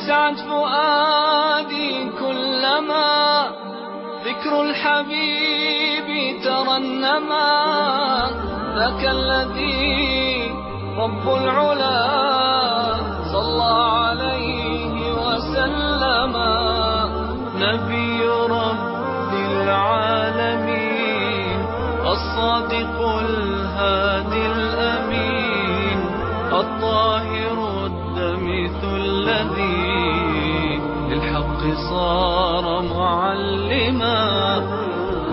يسعد فؤادي كلما ذكر الحبيب ترنما ذاك الذي رب العلا صلى عليه وسلم نبي رب العالمين الصادق الهادي الأمين الطاهر الدمث الذي للحق صار معلما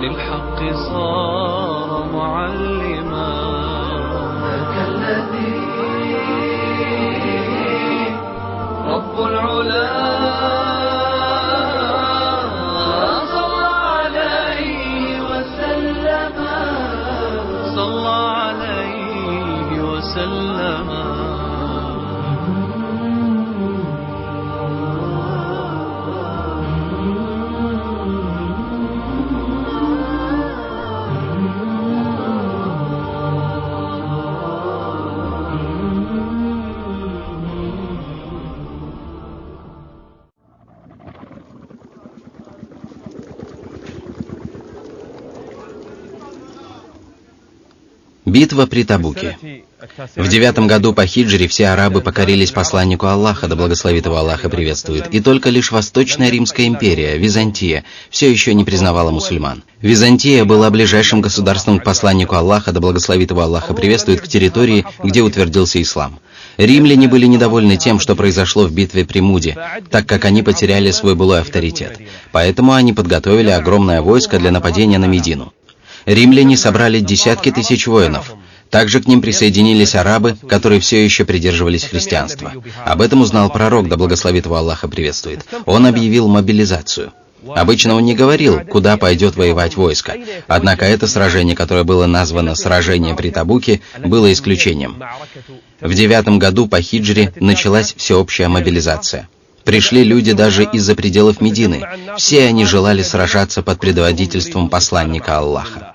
للحق صار معلما ذاك الذي رب العلا صلى عليه وسلم صلى عليه وسلم. Битва при Табуке. В 9 году по хиджре все арабы покорились посланнику Аллаха, да благословит его Аллах и приветствует, и только лишь Восточная Римская империя, Византия, все еще не признавала мусульман. Византия была ближайшим государством к посланнику Аллаха, да благословит его Аллах и приветствует, к территории, где утвердился ислам. Римляне были недовольны тем, что произошло в битве при Муде, так как они потеряли свой былой авторитет. Поэтому они подготовили огромное войско для нападения на Медину. Римляне собрали десятки тысяч воинов. Также к ним присоединились арабы, которые все еще придерживались христианства. Об этом узнал пророк, да благословит его Аллах и приветствует. Он объявил мобилизацию. Обычно он не говорил, куда пойдет воевать войско. Однако это сражение, которое было названо «Сражение при Табуке», было исключением. В 9 году по хиджре началась всеобщая мобилизация. Пришли люди даже из-за пределов Медины. Все они желали сражаться под предводительством посланника Аллаха.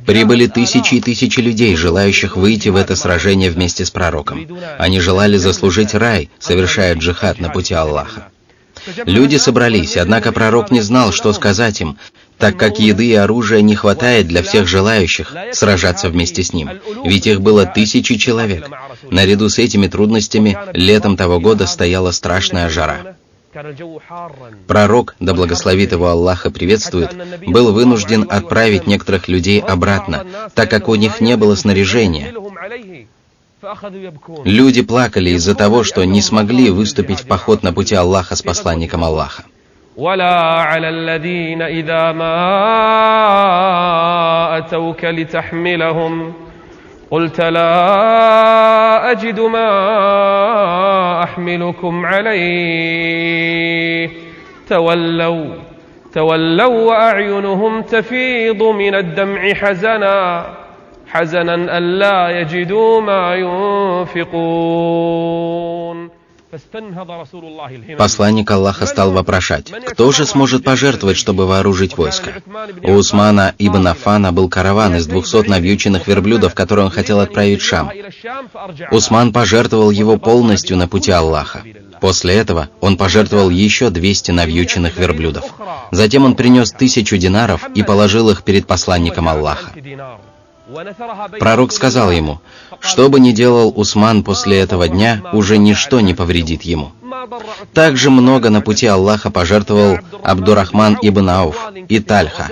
Прибыли тысячи и тысячи людей, желающих выйти в это сражение вместе с пророком. Они желали заслужить рай, совершая джихад на пути Аллаха. Люди собрались, однако пророк не знал, что сказать им, так как еды и оружия не хватает для всех желающих сражаться вместе с ним, ведь их было тысячи человек. Наряду с этими трудностями летом того года стояла страшная жара. Пророк, да благословит его Аллах и приветствует, был вынужден отправить некоторых людей обратно, так как у них не было снаряжения. Люди плакали из-за того, что не смогли выступить в поход на пути Аллаха с посланником Аллаха. ولا على الذين إذا ما أتوك لتحملهم قلت لا أجد ما أحملكم عليه تولوا وأعينهم تفيض من الدمع حزنا ألا يجدوا ما ينفقون. Посланник Аллаха стал вопрошать, кто же сможет пожертвовать, чтобы вооружить войско? У Усмана ибн Аффана был караван из 200 навьюченных верблюдов, который он хотел отправить в Шам. Усман пожертвовал его полностью на пути Аллаха. После этого он пожертвовал еще 200 навьюченных верблюдов. Затем он принес 1000 динаров и положил их перед посланником Аллаха. Пророк сказал ему, что бы ни делал Усман после этого дня, уже ничто не повредит ему. Также много на пути Аллаха пожертвовал Абдурахман ибн Ауф и Тальха.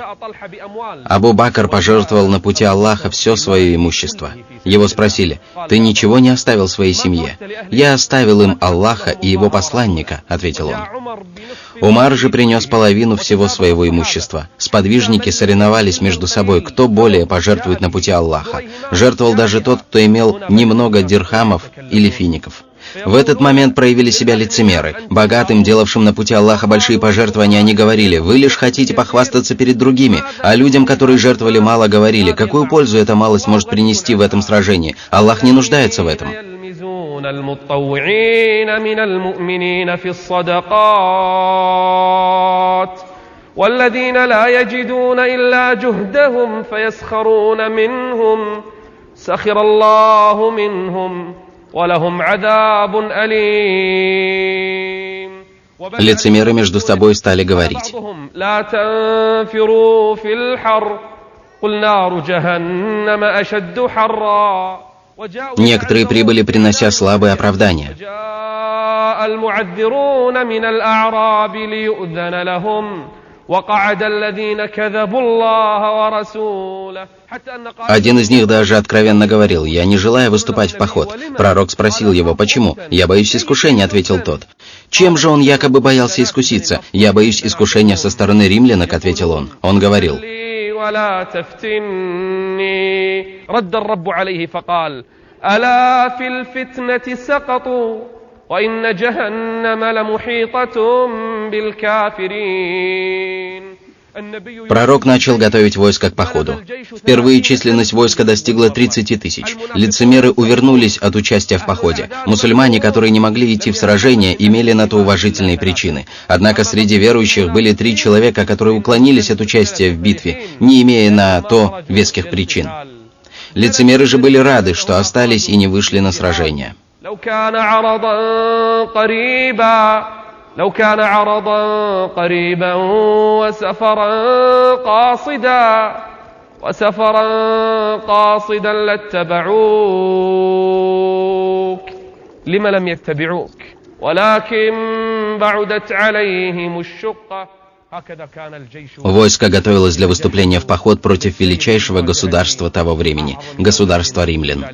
Абу Бакр пожертвовал на пути Аллаха все свое имущество. Его спросили, «Ты ничего не оставил своей семье?» «Я оставил им Аллаха и его посланника», — ответил он. Умар же принес половину всего своего имущества. Сподвижники соревновались между собой, кто более пожертвует на пути Аллаха. Жертвовал даже тот, кто имел немного дирхамов или фиников. В этот момент проявили себя лицемеры. Богатым, делавшим на пути Аллаха большие пожертвования, они говорили, «Вы лишь хотите похвастаться перед другими», а людям, которые жертвовали мало, говорили, «Какую пользу эта малость может принести в этом сражении? Аллах не нуждается в этом». والذين لا يجدون إلا جهدهم فيسخرون منهم سخر الله منهم ولهم عذاب أليم. Лицемеры между собой стали говорить: некоторые прибыли, принося слабые оправдания. Один из них даже откровенно говорил: «Я не желаю выступать в поход». Пророк спросил его: «Почему?» «Я боюсь искушения», — ответил тот. «Чем же он якобы боялся искуситься?» «Я боюсь искушения со стороны римлянок», — ответил он. Он говорил: Пророк начал готовить войско к походу. Впервые численность войска достигла 30 тысяч. Лицемеры увернулись от участия в походе. Мусульмане, которые не могли идти в сражение, имели на то уважительные причины. Однако среди верующих были 3 человека, которые уклонились от участия в битве, не имея на то веских причин. Лицемеры же были рады, что остались и не вышли на сражение. لو كان عرضا قريبا وسفرا قاصدا لاتبعوك لم لم يتبعوك ولكن بعدت عليهم الشقة. Войско готовилось для выступления в поход против величайшего государства того времени, государства римлян.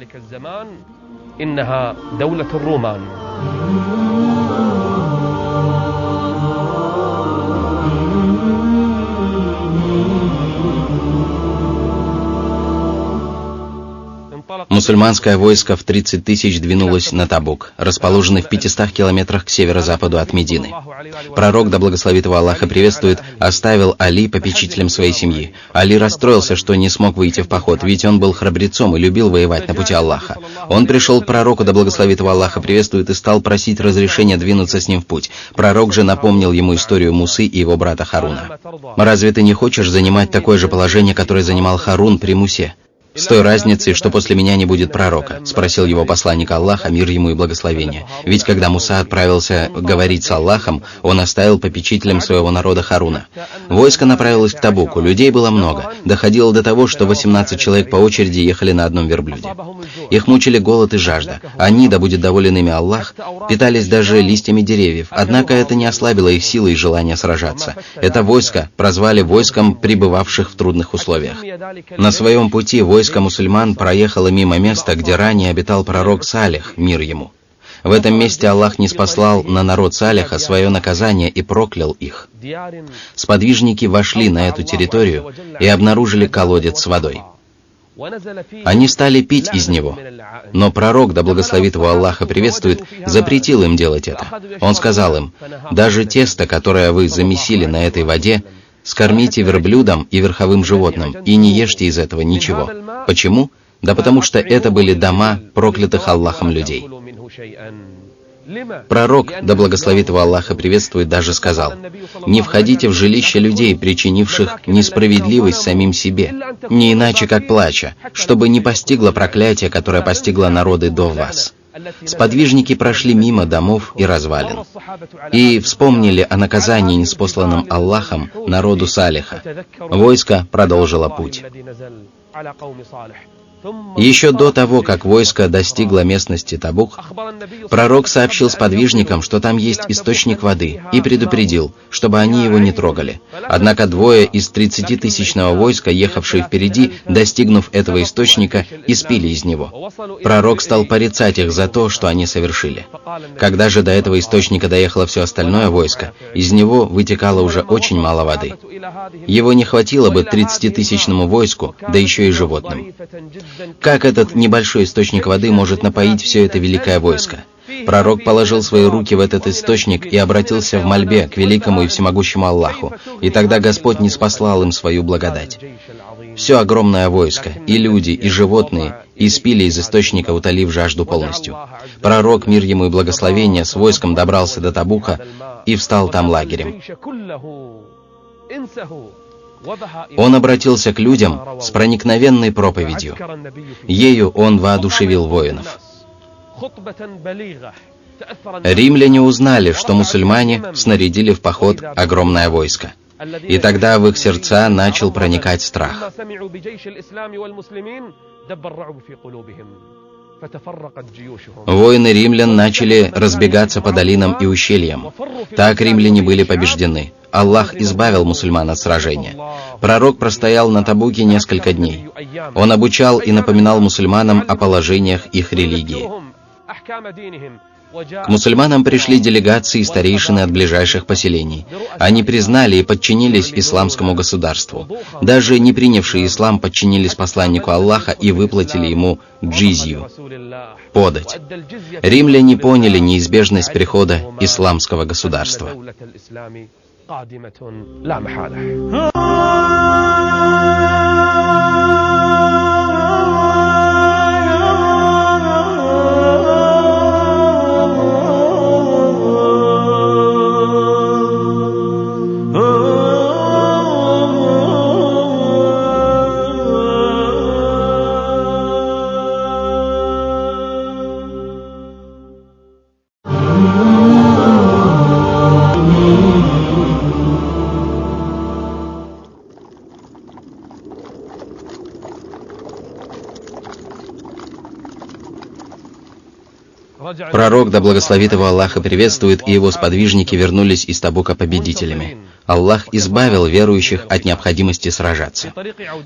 Мусульманское войско в 30 тысяч двинулось на Табук, расположенный в 500 километрах к северо-западу от Медины. Пророк, да благословит его Аллах и приветствует, оставил Али попечителем своей семьи. Али расстроился, что не смог выйти в поход, ведь он был храбрецом и любил воевать на пути Аллаха. Он пришел к пророку, да благословит его Аллах и приветствует, и стал просить разрешения двинуться с ним в путь. Пророк же напомнил ему историю Мусы и его брата Харуна. «Разве ты не хочешь занимать такое же положение, которое занимал Харун при Мусе? С той разницей, что после меня не будет пророка», — спросил его посланник Аллаха, мир ему и благословение. Ведь когда Муса отправился говорить с Аллахом, он оставил попечителем своего народа Харуна. Войско направилось к Табуку, людей было много. Доходило до того, что 18 человек по очереди ехали на одном верблюде. Их мучили голод и жажда. Они, да будет доволен ими Аллах, питались даже листьями деревьев. Однако это не ослабило их силы и желания сражаться. Это войско прозвали войском пребывавших в трудных условиях. На своем пути войско мусульман проехало мимо места, где ранее обитал пророк Салих, мир ему. В этом месте Аллах ниспослал на народ Салиха свое наказание и проклял их. Сподвижники вошли на эту территорию и обнаружили колодец с водой. Они стали пить из него, но пророк, да благословит его Аллах и приветствует, запретил им делать это. Он сказал им: «Даже тесто, которое вы замесили на этой воде, скормите верблюдам и верховым животным, и не ешьте из этого ничего». Почему? Да потому что это были дома проклятых Аллахом людей. Пророк, да благословит его Аллах и приветствует, даже сказал: «Не входите в жилища людей, причинивших несправедливость самим себе, не иначе как плача, чтобы не постигло проклятие, которое постигло народы до вас». Сподвижники прошли мимо домов и развалин и вспомнили о наказании, ниспосланном Аллахом народу Салиха. Войско продолжило путь. Еще до того, как войско достигло местности Табук, пророк сообщил сподвижникам, что там есть источник воды, и предупредил, чтобы они его не трогали. Однако 2 из 30-тысячного войска, ехавшие впереди, достигнув этого источника, испили из него. Пророк стал порицать их за то, что они совершили. Когда же до этого источника доехало все остальное войско, из него вытекало уже очень мало воды. Его не хватило бы 30-тысячному войску, да еще и животным. Как этот небольшой источник воды может напоить все это великое войско? Пророк положил свои руки в этот источник и обратился в мольбе к великому и всемогущему Аллаху, и тогда Господь ниспослал им свою благодать. Все огромное войско, и люди, и животные, испили из источника, утолив жажду полностью. Пророк, мир ему и благословение, с войском добрался до Табука и встал там лагерем. Он обратился к людям с проникновенной проповедью. Ею он воодушевил воинов. Римляне узнали, что мусульмане снарядили в поход огромное войско. И тогда в их сердца начал проникать страх. Воины римлян начали разбегаться по долинам и ущельям. Так римляне были побеждены. Аллах избавил мусульман от сражения. Пророк простоял на Табуке несколько дней. Он обучал и напоминал мусульманам о положениях их религии. К мусульманам пришли делегации и старейшины от ближайших поселений. Они признали и подчинились исламскому государству. Даже не принявшие ислам подчинились посланнику Аллаха и выплатили ему джизью, подать. Римляне поняли неизбежность прихода исламского государства. Пророк, да благословит его Аллах и приветствует, и его сподвижники вернулись из Табука победителями. Аллах избавил верующих от необходимости сражаться.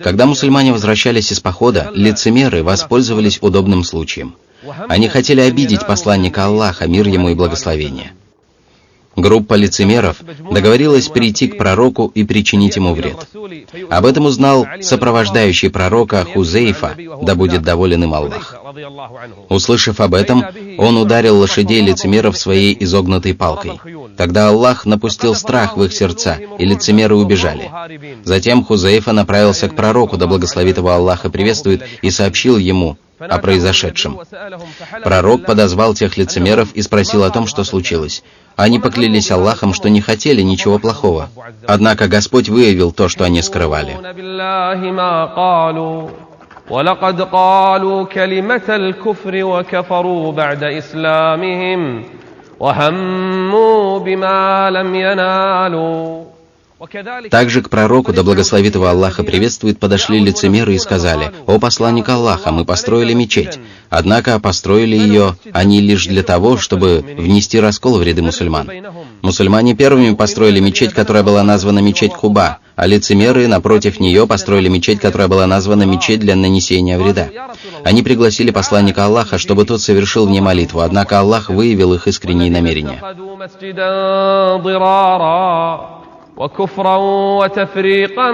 Когда мусульмане возвращались из похода, лицемеры воспользовались удобным случаем. Они хотели обидеть посланника Аллаха, мир ему и благословение. Группа лицемеров договорилась прийти к пророку и причинить ему вред. Об этом узнал сопровождающий пророка Хузейфа, да будет доволен им Аллах. Услышав об этом, он ударил лошадей лицемеров своей изогнутой палкой. Тогда Аллах напустил страх в их сердца, и лицемеры убежали. Затем Хузейфа направился к пророку, да благословит его Аллах и приветствует, и сообщил ему о произошедшем. Пророк подозвал тех лицемеров и спросил о том, что случилось. Они поклялись Аллахом, что не хотели ничего плохого. Однако Господь выявил то, что они скрывали. وَلَقَدْ قَالُوا كَلِمَةَ الْكُفْرِ وَكَفَرُوا بَعْدَ إِسْلَامِهِمْ وَهَمُّوا بِمَا لَمْ يَنَالُوا. Также к пророку, да благословит его Аллах и приветствует, подошли лицемеры и сказали: «О посланник Аллаха, мы построили мечеть». Однако построили ее они лишь для того, чтобы внести раскол в ряды мусульман. Мусульмане первыми построили мечеть, которая была названа мечеть Куба, а лицемеры, напротив нее, построили мечеть, которая была названа мечеть для нанесения вреда. Они пригласили посланника Аллаха, чтобы тот совершил в ней молитву, однако Аллах выявил их искренние намерения. وكفرا وتفريقا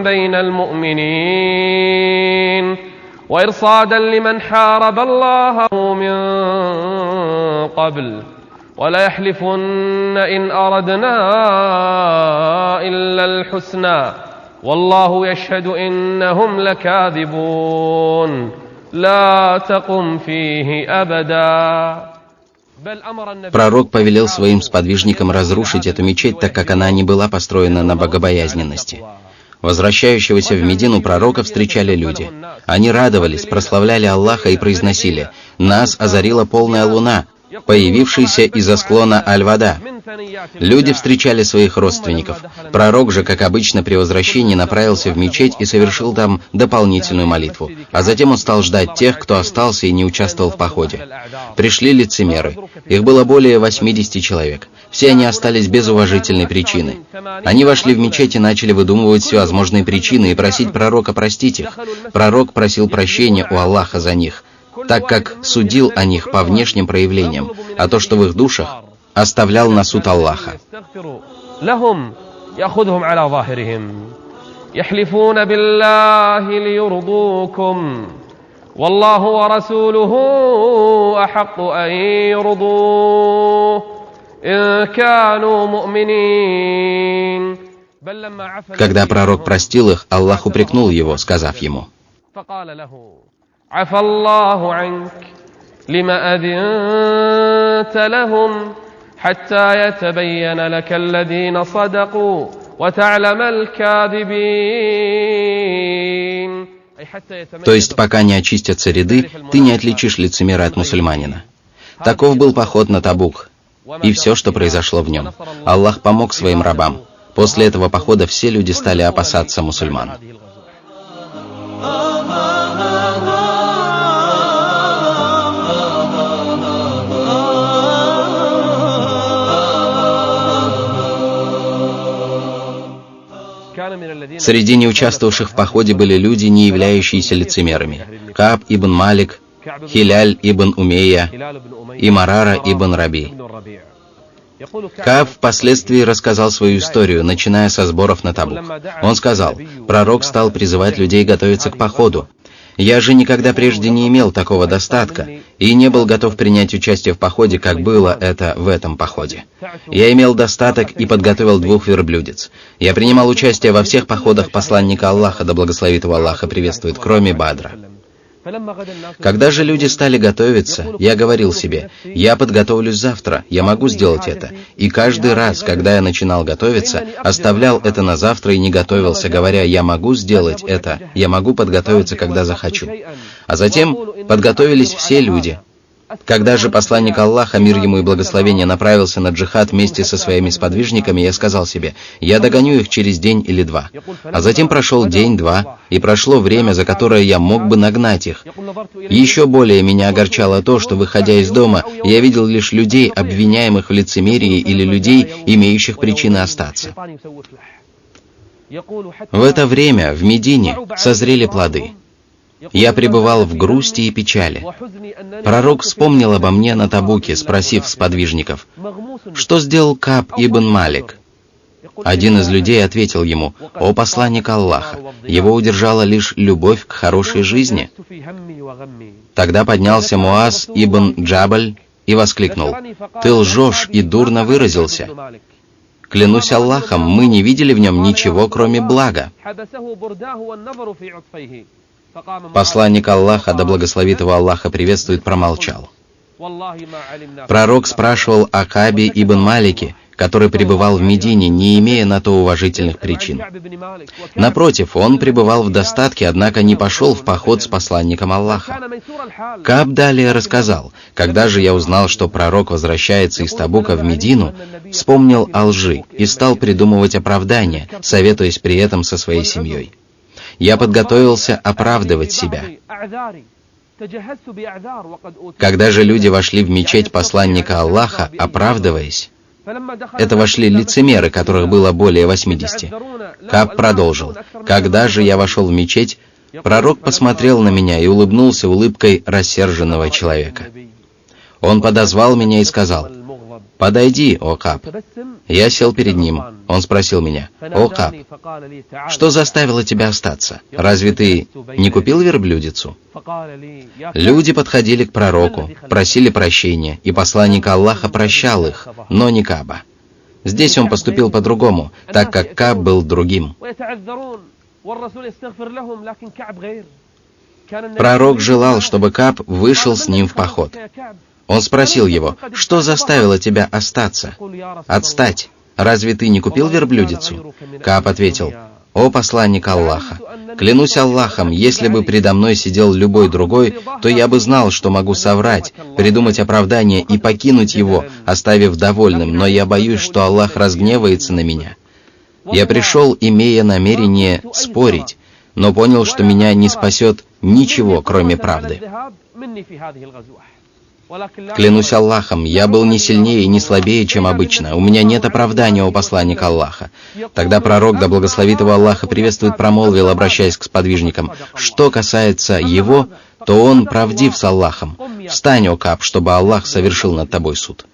بين المؤمنين وإرصادا لمن حارب الله من قبل ولا يحلفن إن أردنا إلا الحسنى والله يشهد إنهم لكاذبون لا تقم فيه أبدا. Пророк повелел своим сподвижникам разрушить эту мечеть, так как она не была построена на богобоязненности. Возвращающегося в Медину пророка встречали люди. Они радовались, прославляли Аллаха и произносили: «Нас озарила полная луна, появившаяся из-за склона Аль-Вада». Люди встречали своих родственников. Пророк же, как обычно, при возвращении направился в мечеть и совершил там дополнительную молитву. А затем он стал ждать тех, кто остался и не участвовал в походе. Пришли лицемеры. Их было более 80 человек. Все они остались без уважительной причины. Они вошли в мечеть и начали выдумывать всевозможные причины и просить пророка простить их. Пророк просил прощения у Аллаха за них, так как судил о них по внешним проявлениям, а то, что в их душах, оставлял на суд Аллаха. Когда пророк простил их, Аллах упрекнул его, сказав ему: عفى الله عنك لما أذنت لهم حتى يتبين لك الذين صدقوا وتعلم الكاذبين. То есть, пока не очистятся ряды, ты не отличишь лицемера от мусульманина. Таков был поход на Табук и все, что произошло в нем. Аллах помог своим рабам. После этого похода все люди стали опасаться мусульман. Среди неучаствовавших в походе были люди, не являющиеся лицемерами. Кааб ибн Малик, Хиляль ибн Умейя и Марара ибн Раби. Кааб впоследствии рассказал свою историю, начиная со сборов на Табук. Он сказал: «Пророк стал призывать людей готовиться к походу. Я же никогда прежде не имел такого достатка и не был готов принять участие в походе, как было это в этом походе. Я имел достаток и подготовил 2 верблюдец. Я принимал участие во всех походах посланника Аллаха, да благословит его Аллах и приветствует, кроме Бадра. Когда же люди стали готовиться, я говорил себе: я подготовлюсь завтра, я могу сделать это. И каждый раз, когда я начинал готовиться, оставлял это на завтра и не готовился, говоря: я могу сделать это, я могу подготовиться, когда захочу. А затем подготовились все люди. Когда же посланник Аллаха, мир ему и благословение, направился на джихад вместе со своими сподвижниками, я сказал себе: я догоню их через день или 2. А затем прошел день-два, и прошло время, за которое я мог бы нагнать их. Еще более меня огорчало то, что, выходя из дома, я видел лишь людей, обвиняемых в лицемерии, или людей, имеющих причины остаться. В это время в Медине созрели плоды. Я пребывал в грусти и печали. Пророк вспомнил обо мне на Табуке, спросив сподвижников: «Что сделал Кааб ибн Малик?» Один из людей ответил ему: «О посланник Аллаха, его удержала лишь любовь к хорошей жизни». Тогда поднялся Муаз ибн Джабаль и воскликнул: «Ты лжешь и дурно выразился. Клянусь Аллахом, мы не видели в нем ничего, кроме блага». Посланник Аллаха, да благословит его Аллаха приветствует, промолчал. Пророк спрашивал о Каабе ибн Малике, который пребывал в Медине, не имея на то уважительных причин. Напротив, он пребывал в достатке, однако не пошел в поход с посланником Аллаха. Кааб далее рассказал: «Когда же я узнал, что пророк возвращается из Табука в Медину, вспомнил о лжи и стал придумывать оправдания, советуясь при этом со своей семьей. Я подготовился оправдывать себя. Когда же люди вошли в мечеть посланника Аллаха, оправдываясь, это вошли лицемеры, которых было более 80. Кааб продолжил: «Когда же я вошел в мечеть, пророк посмотрел на меня и улыбнулся улыбкой рассерженного человека. Он подозвал меня и сказал: «Подойди, о Кааб». Я сел перед ним. Он спросил меня: «О Кааб, что заставило тебя остаться? Разве ты не купил верблюдицу?» Люди подходили к пророку, просили прощения, и посланник Аллаха прощал их, но не Кааба. Здесь он поступил по-другому, так как Кааб был другим. Пророк желал, чтобы Кааб вышел с ним в поход. Он спросил его: «Что заставило тебя остаться? Отстать? Разве ты не купил верблюдицу?» Кааб ответил: «О посланник Аллаха, клянусь Аллахом, если бы предо мной сидел любой другой, то я бы знал, что могу соврать, придумать оправдание и покинуть его, оставив довольным, но я боюсь, что Аллах разгневается на меня. Я пришел, имея намерение спорить, но понял, что меня не спасет ничего, кроме правды. Клянусь Аллахом, я был не сильнее и не слабее, чем обычно. У меня нет оправдания, о посланник Аллаха». Тогда пророк, да благословит его Аллаха приветствует, промолвил, обращаясь к сподвижникам: «Что касается его, то он правдив с Аллахом. Встань, о Кааб, чтобы Аллах совершил над тобой суд».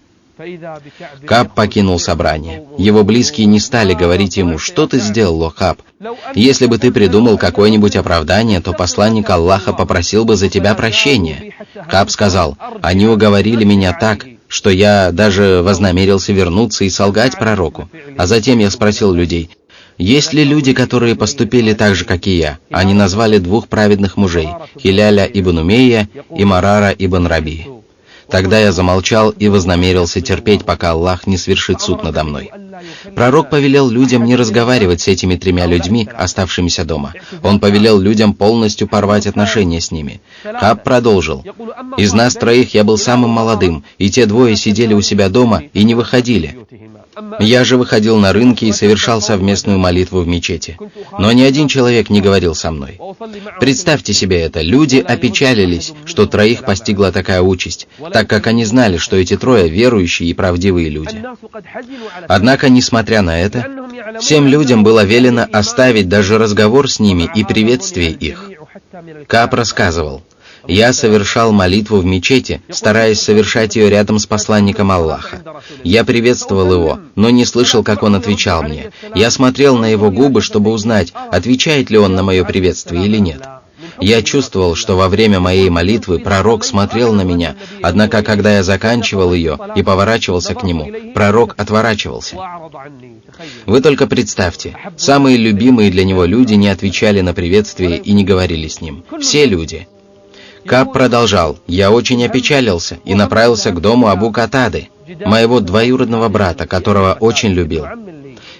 Кааб покинул собрание. Его близкие не стали говорить ему: «Что ты сделал, о Кааб? Если бы ты придумал какое-нибудь оправдание, то посланник Аллаха попросил бы за тебя прощения». Кааб сказал: «Они уговорили меня так, что я даже вознамерился вернуться и солгать пророку. А затем я спросил людей: есть ли люди, которые поступили так же, как и я?» Они назвали 2 праведных мужей: Хиляля ибн Умейя и Марара ибн Раби. Тогда я замолчал и вознамерился терпеть, пока Аллах не свершит суд надо мной. Пророк повелел людям не разговаривать с этими 3 людьми, оставшимися дома. Он повелел людям полностью порвать отношения с ними. Кааб продолжил: «Из нас 3 я был самым молодым, и те 2 сидели у себя дома и не выходили. Я же выходил на рынки и совершал совместную молитву в мечети. Но ни один человек не говорил со мной. Представьте себе это, люди опечалились, что 3 постигла такая участь, так как они знали, что эти 3 верующие и правдивые люди. Однако, несмотря на это, всем людям было велено оставить даже разговор с ними и приветствие их». Кааб рассказывал: «Я совершал молитву в мечети, стараясь совершать ее рядом с посланником Аллаха. Я приветствовал его, но не слышал, как он отвечал мне. Я смотрел на его губы, чтобы узнать, отвечает ли он на мое приветствие или нет. Я чувствовал, что во время моей молитвы пророк смотрел на меня, однако, когда я заканчивал ее и поворачивался к нему, пророк отворачивался. Вы только представьте, самые любимые для него люди не отвечали на приветствие и не говорили с ним. Все люди». Кааб продолжал: «Я очень опечалился и направился к дому Абу Катады, моего двоюродного брата, которого очень любил.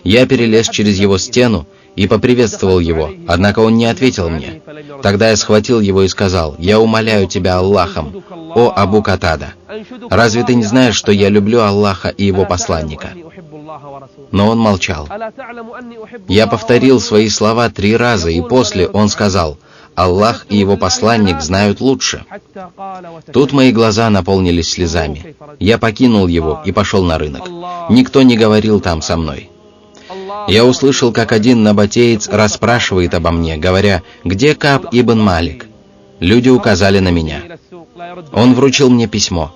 Я перелез через его стену и поприветствовал его, однако он не ответил мне. Тогда я схватил его и сказал: «Я умоляю тебя Аллахом, о Абу Катада, разве ты не знаешь, что я люблю Аллаха и его посланника?» Но он молчал. Я повторил свои слова 3 раза, и после он сказал: «Аллах и его посланник знают лучше». Тут мои глаза наполнились слезами. Я покинул его и пошел на рынок. Никто не говорил там со мной. Я услышал, как один набатеец расспрашивает обо мне, говоря: «Где Кааб ибн Малик?» Люди указали на меня. Он вручил мне письмо,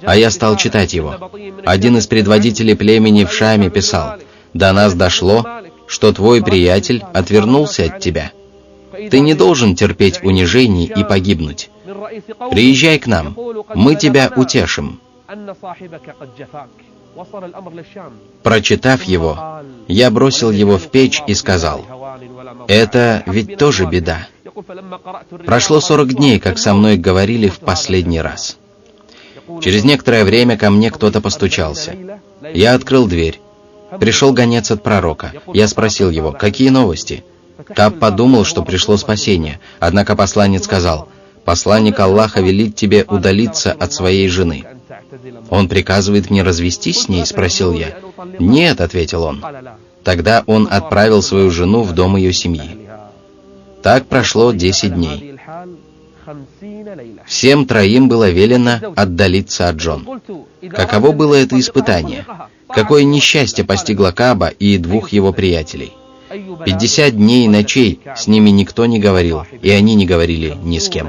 а я стал читать его. Один из предводителей племени в Шаме писал: «До нас дошло, что твой приятель отвернулся от тебя. Ты не должен терпеть унижений и погибнуть. Приезжай к нам, мы тебя утешим». Прочитав его, я бросил его в печь и сказал: «Это ведь тоже беда». Прошло 40 дней, как со мной говорили в последний раз. Через некоторое время ко мне кто-то постучался. Я открыл дверь. Пришел гонец от пророка. Я спросил его: «Какие новости?» Кааб подумал, что пришло спасение, однако посланец сказал: «Посланник Аллаха велит тебе удалиться от своей жены». «Он приказывает мне развестись с ней?» — спросил я. «Нет», — ответил он. Тогда он отправил свою жену в дом ее семьи. Так прошло 10 дней. Всем 3 было велено отдалиться от жен. Каково было это испытание? Какое несчастье постигло Кааба и 2 его приятелей? 50 дней и ночей с ними никто не говорил, и они не говорили ни с кем.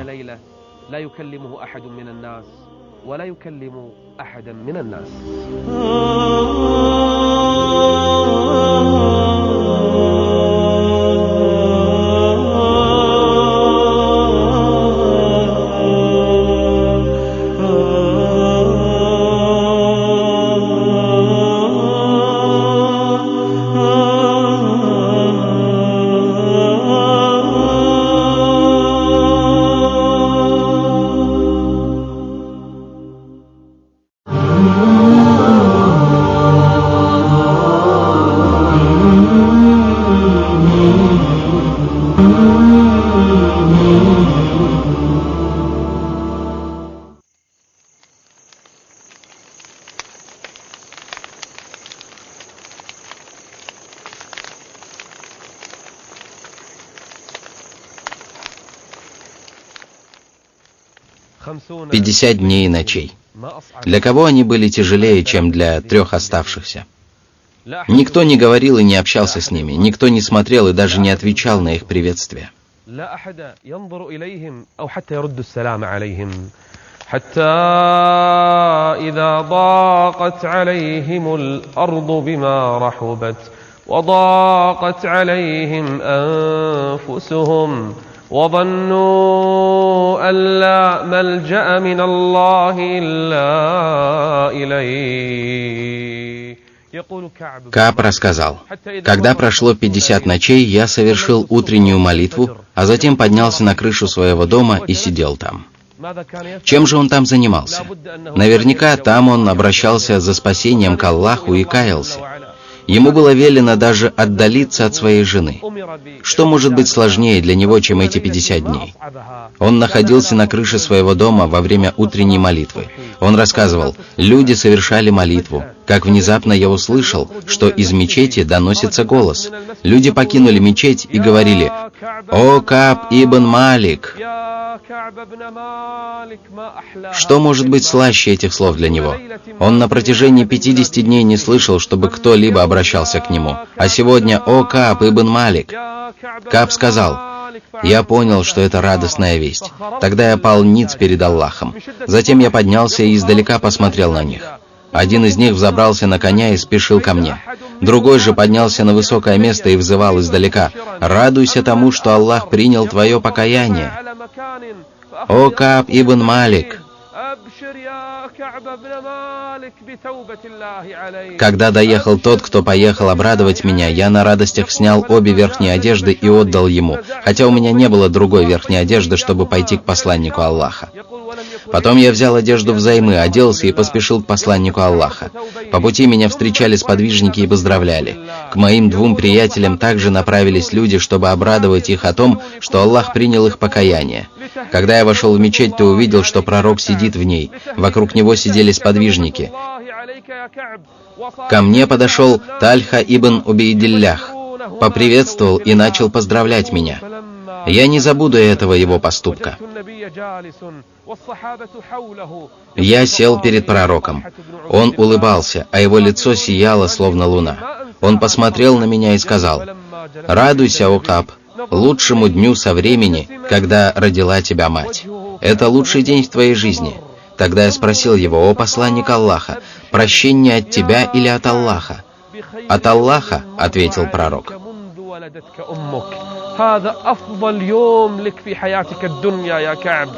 «50 дней и ночей. Для кого они были тяжелее, чем для 3 оставшихся? Никто не говорил и не общался с ними, никто не смотрел и даже не отвечал на их приветствие. حتى إذا ضاقت عليهم الأرض بما رحبت وضاقت عليهم أنفسهم وظنوا أن لا ملجأ من الله إلا إليه. Кааб рассказал: «Когда прошло 50 ночей, я совершил утреннюю молитву, а затем поднялся на крышу своего дома и сидел там. Чем же он там занимался? Наверняка там он обращался за спасением к Аллаху и каялся. Ему было велено даже отдалиться от своей жены. Что может быть сложнее для него, чем эти 50 дней? Он находился на крыше своего дома во время утренней молитвы. Он рассказывал: люди совершали молитву, как внезапно я услышал, что из мечети доносится голос. Люди покинули мечеть и говорили: «О Кааб ибн Малик!» Что может быть слаще этих слов для него? Он на протяжении 50 дней не слышал, чтобы кто-либо обращался к нему. А сегодня: «О Кааб ибн Малик!» Кааб сказал: «Я понял, что это радостная весть. Тогда я пал ниц перед Аллахом. Затем я поднялся и издалека посмотрел на них. Один из них взобрался на коня и спешил ко мне. Другой же поднялся на высокое место и взывал издалека: «Радуйся тому, что Аллах принял твое покаяние». «О Кааб ибн Малик!» Когда доехал тот, кто поехал обрадовать меня, я на радостях снял обе верхние одежды и отдал ему, хотя у меня не было другой верхней одежды, чтобы пойти к посланнику Аллаха. Потом я взял одежду взаймы, оделся и поспешил к посланнику Аллаха. По пути меня встречали сподвижники и поздравляли. К моим двум приятелям также направились люди, чтобы обрадовать их о том, что Аллах принял их покаяние. Когда я вошел в мечеть, то увидел, что пророк сидит в ней. Вокруг него сидели сподвижники. Ко мне подошел Тальха ибн Убейдиллях, поприветствовал и начал поздравлять меня. Я не забуду этого его поступка. Я сел перед пророком. Он улыбался, а его лицо сияло, словно луна. Он посмотрел на меня и сказал: «Радуйся, о Кааб, лучшему дню со времени, когда родила тебя мать. Это лучший день в твоей жизни». Тогда я спросил его: «О посланник Аллаха, прощение от тебя или от Аллаха?» «От Аллаха», — ответил пророк. هذا أفضل يوم لك في حياتك الدنيا يا كعب.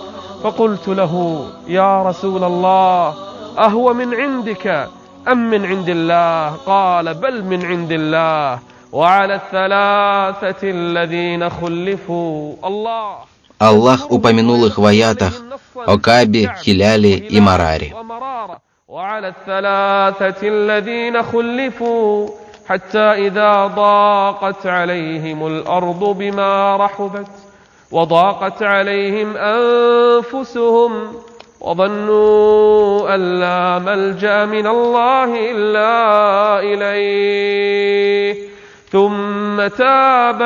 فقلت له: يا رسول الله، أهو من عندك أم من عند الله؟ قال: بل من عند الله وعلى الثلاثة الذين خلفوا. الله. Аллах упомянул их в аятах о Каабе, Хиляле и Мараре. وعلى الثلاثة الذين خلفوا حتى إذا ضاقت عليهم الأرض بما رحبت وضاقت عليهم أنفسهم وظنوا أن لا ملجأ من الله إلا إليه ثم تاب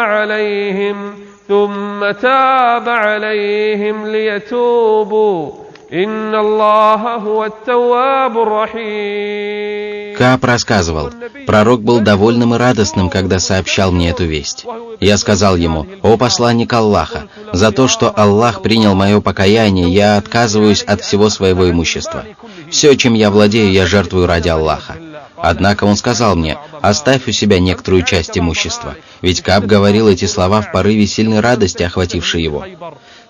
عليهم ليتوبوا إن الله هو التواب الرحيم. Кааб рассказывал: пророк был довольным и радостным, когда сообщал мне эту весть. Я сказал ему: «О посланник Аллаха, за то, что Аллах принял мое покаяние, я отказываюсь от всего своего имущества. Все, чем я владею, я жертвую ради Аллаха». Однако он сказал мне: «Оставь у себя некоторую часть имущества», ведь Кааб говорил эти слова в порыве сильной радости, охватившей его.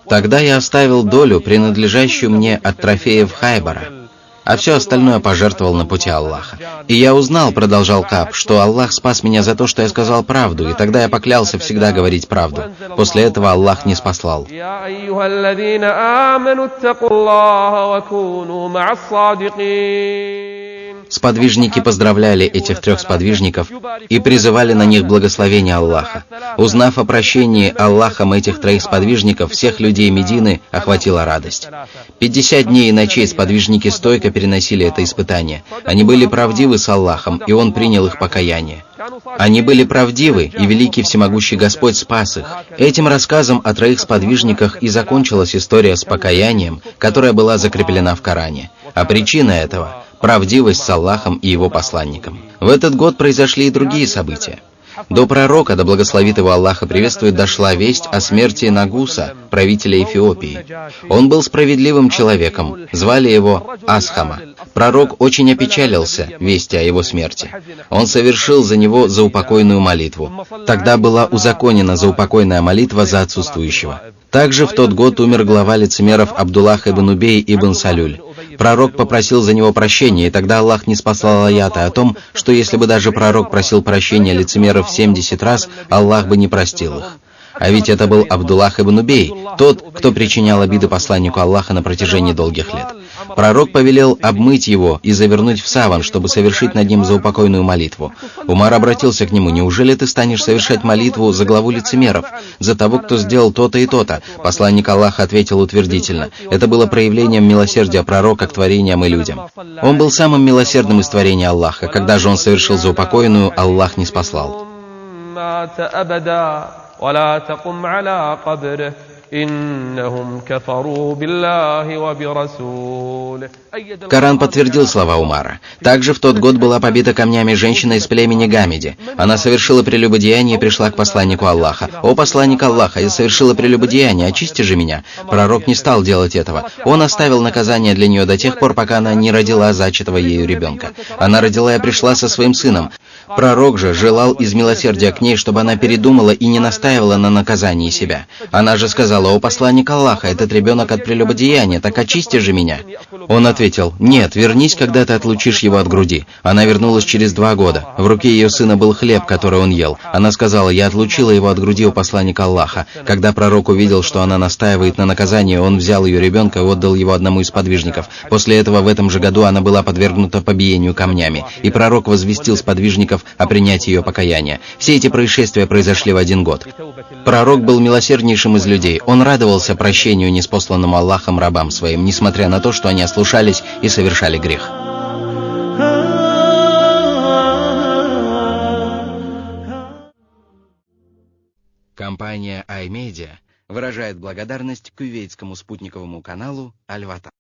Тогда я оставил долю, принадлежащую мне от трофеев Хайбара, а все остальное пожертвовал на пути Аллаха. И я узнал, продолжал Кааб, что Аллах спас меня за то, что я сказал правду, и тогда я поклялся всегда говорить правду. После этого Аллах не спаслал. Сподвижники поздравляли этих трех сподвижников и призывали на них благословение Аллаха. Узнав о прощении Аллахом этих троих сподвижников, всех людей Медины охватила радость. 50 дней и ночей сподвижники стойко переносили это испытание. Они были правдивы с Аллахом, и Он принял их покаяние. Они были правдивы, и великий всемогущий Господь спас их. Этим рассказом о троих сподвижниках и закончилась история с покаянием, которая была закреплена в Коране. А причина этого — правдивость с Аллахом и Его посланником. В этот год произошли и другие события. До пророка, да благословит его Аллах и приветствует, дошла весть о смерти Нагуса, правителя Эфиопии. Он был справедливым человеком, звали его Асхама. Пророк очень опечалился вести о его смерти. Он совершил за него заупокойную молитву. Тогда была узаконена заупокойная молитва за отсутствующего. Также в тот год умер глава лицемеров Абдуллах ибн Убей ибн Салюль. Пророк попросил за него прощения, и тогда Аллах не спаслал аяты о том, что если бы даже пророк просил прощения лицемеров 70 раз, Аллах бы не простил их. А ведь это был Абдуллах ибн Убей, тот, кто причинял обиды посланнику Аллаха на протяжении долгих лет. Пророк повелел обмыть его и завернуть в саван, чтобы совершить над ним заупокойную молитву. Умар обратился к нему: «Неужели ты станешь совершать молитву за главу лицемеров, за того, кто сделал то-то и то-то?» Посланник Аллаха ответил утвердительно. Это было проявлением милосердия пророка к творениям и людям. Он был самым милосердным из творений Аллаха. Когда же он совершил заупокойную, Аллах не спаслал. Коран подтвердил слова Умара. Также в тот год была побита камнями женщина из племени Гамиди. Она совершила прелюбодеяние и пришла к посланнику Аллаха. «О посланник Аллаха, я совершила прелюбодеяние, очисти же меня». Пророк не стал делать этого. Он оставил наказание для нее до тех пор, пока она не родила зачатого ею ребенка. Она родила и пришла со своим сыном. Пророк же желал из милосердия к ней, чтобы она передумала и не настаивала на наказании себя. Она же сказала: «О посланник Аллаха, этот ребенок от прелюбодеяния, так очисти же меня». Он ответил: «Нет, вернись, когда ты отлучишь его от груди». Она вернулась через 2 года. В руке ее сына был хлеб, который он ел. Она сказала: «Я отлучила его от груди у посланника Аллаха». Когда пророк увидел, что она настаивает на наказании, он взял ее ребенка и отдал его одному из сподвижников. После этого в этом же году она была подвергнута побиению камнями, и пророк возвестил сподвижников о принятии ее покаяния. Все эти происшествия произошли в 1 год. Пророк был милосерднейшим из людей. Он радовался прощению ниспосланному Аллахом рабам своим, несмотря на то, что они ослушались и совершали грех. Компания iMedia выражает благодарность кувейтскому спутниковому каналу Аль-Ватан.